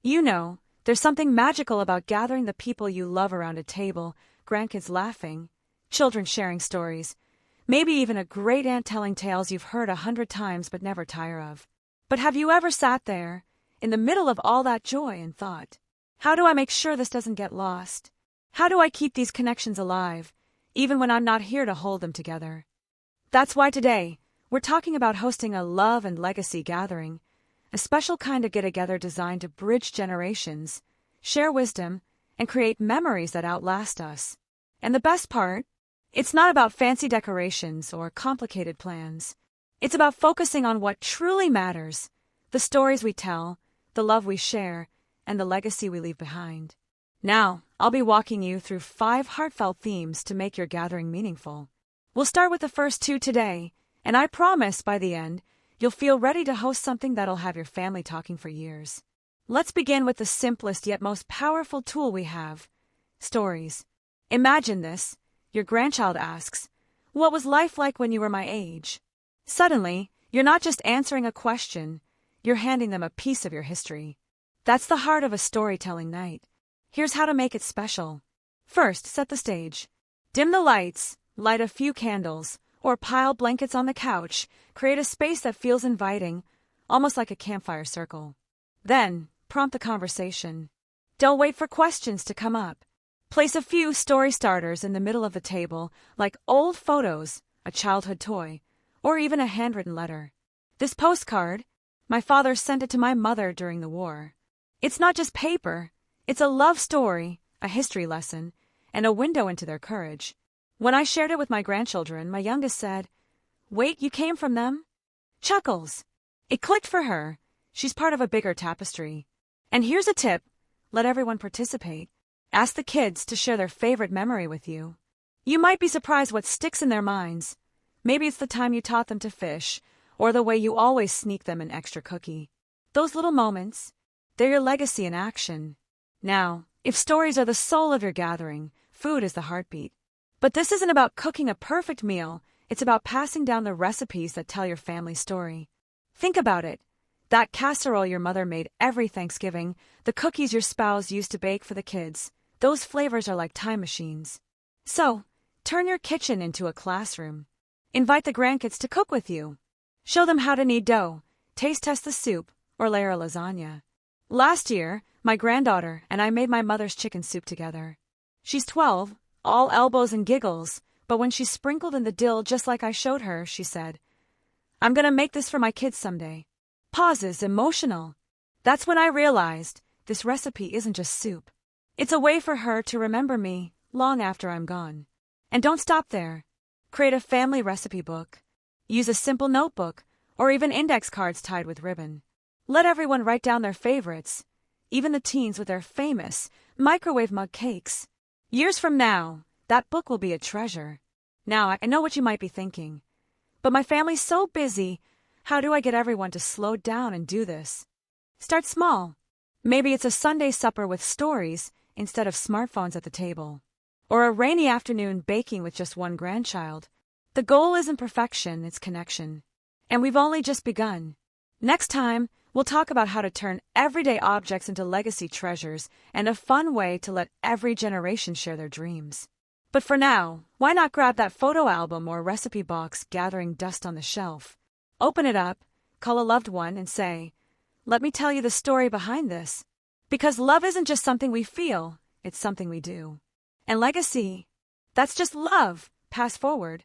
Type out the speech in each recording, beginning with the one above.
You know, there's something magical about gathering the people you love around a table, grandkids laughing, children sharing stories, maybe even a great aunt telling tales you've heard 100 times but never tire of. But have you ever sat there, in the middle of all that joy, and thought, how do I make sure this doesn't get lost? How do I keep these connections alive, even when I'm not here to hold them together? That's why today, we're talking about hosting a love and legacy gathering, a special kind of get-together designed to bridge generations, share wisdom, and create memories that outlast us. And the best part? It's not about fancy decorations or complicated plans. It's about focusing on what truly matters, the stories we tell, the love we share, and the legacy we leave behind. Now, I'll be walking you through 5 heartfelt themes to make your gathering meaningful. We'll start with the first 2 today, and I promise by the end, you'll feel ready to host something that'll have your family talking for years. Let's begin with the simplest yet most powerful tool we have: stories. Imagine this. Your grandchild asks, "What was life like when you were my age?" Suddenly, you're not just answering a question, you're handing them a piece of your history. That's the heart of a storytelling night. Here's how to make it special. First, set the stage. Dim the lights, light a few candles, or pile blankets on the couch. Create a space that feels inviting, almost like a campfire circle. Then, prompt the conversation. Don't wait for questions to come up. Place a few story starters in the middle of the table, like old photos, a childhood toy, or even a handwritten letter. This postcard, my father sent it to my mother during the war. It's not just paper, it's a love story, a history lesson, and a window into their courage. When I shared it with my grandchildren, my youngest said, "Wait, you came from them?" Chuckles. It clicked for her. She's part of a bigger tapestry. And here's a tip. Let everyone participate. Ask the kids to share their favorite memory with you. You might be surprised what sticks in their minds. Maybe it's the time you taught them to fish, or the way you always sneak them an extra cookie. Those little moments, they're your legacy in action. Now, if stories are the soul of your gathering, food is the heartbeat. But this isn't about cooking a perfect meal, it's about passing down the recipes that tell your family's story. Think about it. That casserole your mother made every Thanksgiving, the cookies your spouse used to bake for the kids, those flavors are like time machines. So, turn your kitchen into a classroom. Invite the grandkids to cook with you. Show them how to knead dough, taste test the soup, or layer a lasagna. Last year, my granddaughter and I made my mother's chicken soup together. She's 12, all elbows and giggles, but when she sprinkled in the dill just like I showed her, she said, "I'm gonna make this for my kids someday." Pauses, emotional. That's when I realized this recipe isn't just soup. It's a way for her to remember me long after I'm gone. And don't stop there. Create a family recipe book. Use a simple notebook, or even index cards tied with ribbon. Let everyone write down their favorites, even the teens with their famous microwave mug cakes. Years from now, that book will be a treasure. Now, I know what you might be thinking. But my family's so busy, how do I get everyone to slow down and do this? Start small. Maybe it's a Sunday supper with stories instead of smartphones at the table. Or a rainy afternoon baking with just one grandchild. The goal isn't perfection, it's connection. And we've only just begun. Next time, we'll talk about how to turn everyday objects into legacy treasures and a fun way to let every generation share their dreams. But for now, why not grab that photo album or recipe box gathering dust on the shelf? Open it up, call a loved one, and say, "Let me tell you the story behind this." Because love isn't just something we feel, it's something we do. And legacy, that's just love, passed forward.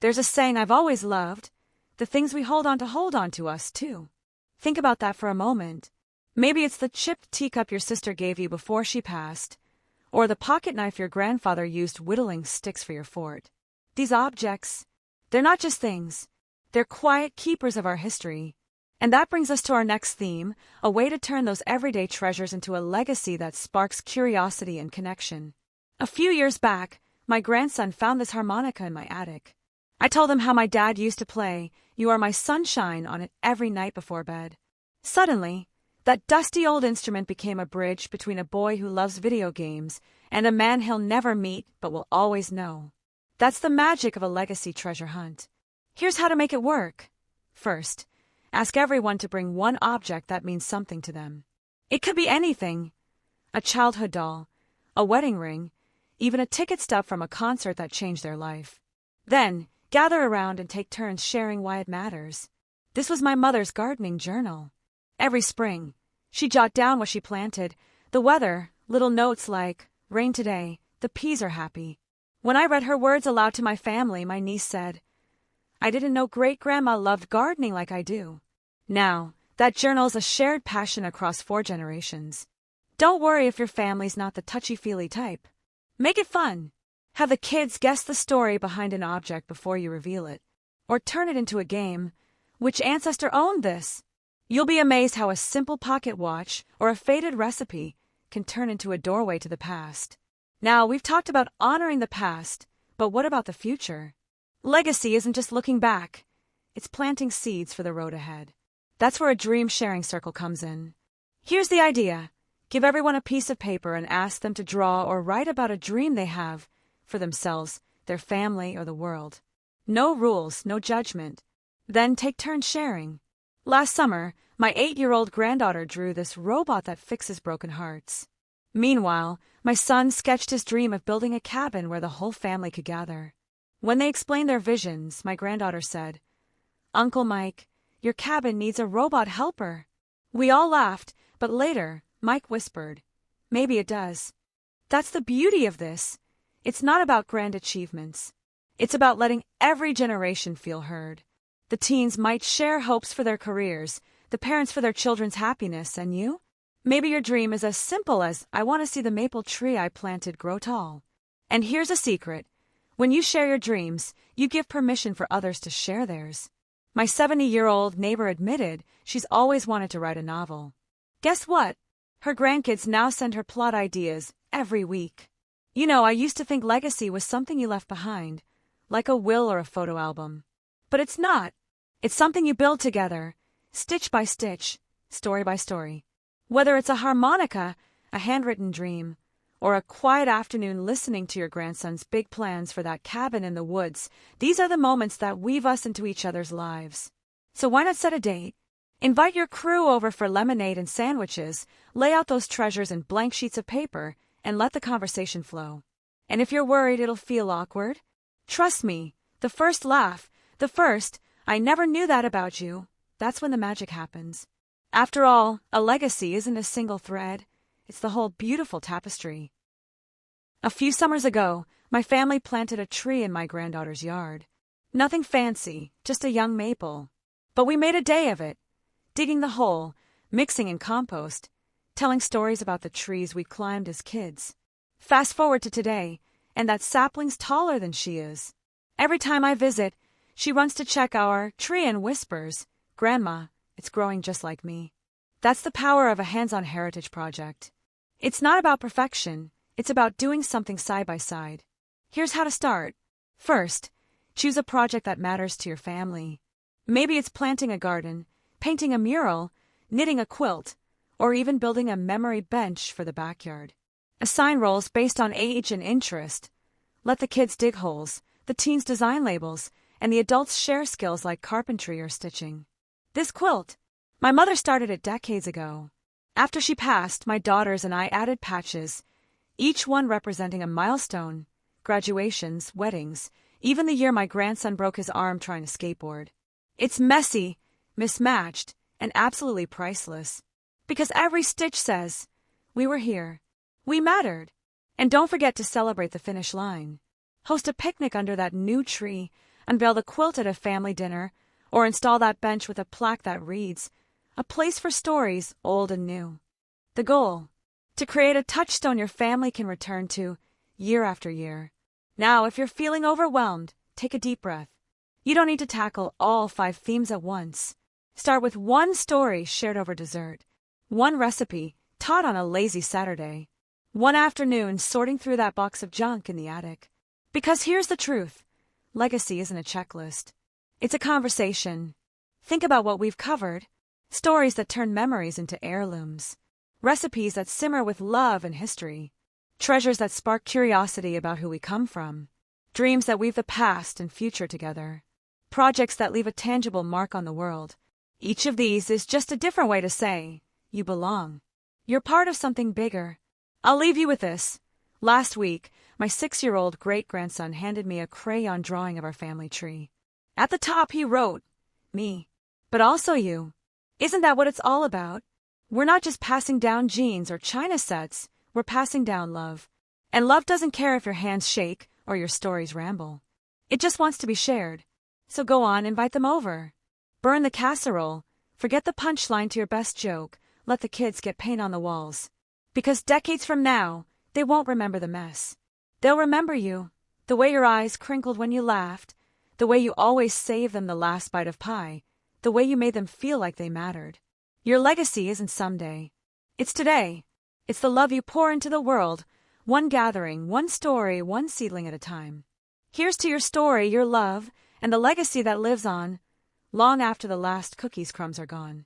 There's a saying I've always loved, the things we hold on to us too. Think about that for a moment. Maybe it's the chipped teacup your sister gave you before she passed, or the pocket knife your grandfather used whittling sticks for your fort. These objects, they're not just things, they're quiet keepers of our history. And that brings us to our next theme, a way to turn those everyday treasures into a legacy that sparks curiosity and connection. A few years back, my grandson found this harmonica in my attic. I told him how my dad used to play "You Are My Sunshine" on it every night before bed. Suddenly, that dusty old instrument became a bridge between a boy who loves video games and a man he'll never meet but will always know. That's the magic of a legacy treasure hunt. Here's how to make it work. First, ask everyone to bring one object that means something to them. It could be anything: a childhood doll, a wedding ring, even a ticket stub from a concert that changed their life. Then, gather around and take turns sharing why it matters. This was my mother's gardening journal. Every spring, she'd jot down what she planted, the weather, little notes like, "Rain today, the peas are happy." When I read her words aloud to my family, my niece said, "I didn't know great-grandma loved gardening like I do." Now, that journal's a shared passion across 4 generations. Don't worry if your family's not the touchy-feely type. Make it fun. Have the kids guess the story behind an object before you reveal it. Or turn it into a game. Which ancestor owned this? You'll be amazed how a simple pocket watch or a faded recipe can turn into a doorway to the past. Now, we've talked about honoring the past, but what about the future? Legacy isn't just looking back. It's planting seeds for the road ahead. That's where a dream sharing circle comes in. Here's the idea. Give everyone a piece of paper and ask them to draw or write about a dream they have for themselves, their family, or the world. No rules, no judgment. Then take turns sharing. Last summer, my 8-year-old granddaughter drew this robot that fixes broken hearts. Meanwhile, my son sketched his dream of building a cabin where the whole family could gather. When they explained their visions, my granddaughter said, "Uncle Mike, your cabin needs a robot helper." We all laughed, but later, Mike whispered, "Maybe it does." That's the beauty of this. It's not about grand achievements. It's about letting every generation feel heard. The teens might share hopes for their careers, the parents for their children's happiness, and you? Maybe your dream is as simple as, "I want to see the maple tree I planted grow tall." And here's a secret. When you share your dreams, you give permission for others to share theirs. My 70-year-old neighbor admitted she's always wanted to write a novel. Guess what? Her grandkids now send her plot ideas every week. You know, I used to think legacy was something you left behind, like a will or a photo album. But it's not. It's something you build together, stitch by stitch, story by story. Whether it's a harmonica, a handwritten dream, or a quiet afternoon listening to your grandson's big plans for that cabin in the woods, these are the moments that weave us into each other's lives. So why not set a date? Invite your crew over for lemonade and sandwiches, lay out those treasures in blank sheets of paper, and let the conversation flow. And if you're worried it'll feel awkward, trust me, the first laugh, the first, "I never knew that about you," that's when the magic happens. After all, a legacy isn't a single thread. It's the whole beautiful tapestry. A few summers ago, my family planted a tree in my granddaughter's yard. Nothing fancy, just a young maple. But we made a day of it, digging the hole, mixing in compost, telling stories about the trees we climbed as kids. Fast forward to today, and that sapling's taller than she is. Every time I visit, she runs to check our tree and whispers, "Grandma, it's growing just like me." That's the power of a hands-on heritage project. It's not about perfection, it's about doing something side by side. Here's how to start. First, choose a project that matters to your family. Maybe it's planting a garden, painting a mural, knitting a quilt, or even building a memory bench for the backyard. Assign roles based on age and interest. Let the kids dig holes, the teens design labels, and the adults share skills like carpentry or stitching. This quilt, my mother started it decades ago. After she passed, my daughters and I added patches, each one representing a milestone: graduations, weddings, even the year my grandson broke his arm trying to skateboard. It's messy, mismatched, and absolutely priceless. Because every stitch says, "We were here. We mattered." And don't forget to celebrate the finish line. Host a picnic under that new tree, unveil the quilt at a family dinner, or install that bench with a plaque that reads, "A place for stories, old and new." The goal: to create a touchstone your family can return to year after year. Now, if you're feeling overwhelmed, take a deep breath. You don't need to tackle all 5 themes at once. Start with one story shared over dessert, one recipe taught on a lazy Saturday, one afternoon sorting through that box of junk in the attic. Because here's the truth: legacy isn't a checklist. It's a conversation. Think about what we've covered: stories that turn memories into heirlooms, recipes that simmer with love and history, treasures that spark curiosity about who we come from, dreams that weave the past and future together, projects that leave a tangible mark on the world. Each of these is just a different way to say, "You belong." You're part of something bigger. I'll leave you with this. Last week, my 6-year-old great-grandson handed me a crayon drawing of our family tree. At the top he wrote, "Me. But also you." Isn't that what it's all about? We're not just passing down genes or china sets, we're passing down love. And love doesn't care if your hands shake or your stories ramble. It just wants to be shared. So go on, invite them over. Burn the casserole. Forget the punchline to your best joke. Let the kids get paint on the walls. Because decades from now, they won't remember the mess. They'll remember you, the way your eyes crinkled when you laughed, the way you always saved them the last bite of pie, the way you made them feel like they mattered. Your legacy isn't someday. It's today. It's the love you pour into the world, one gathering, one story, one seedling at a time. Here's to your story, your love, and the legacy that lives on, long after the last cookie's crumbs are gone.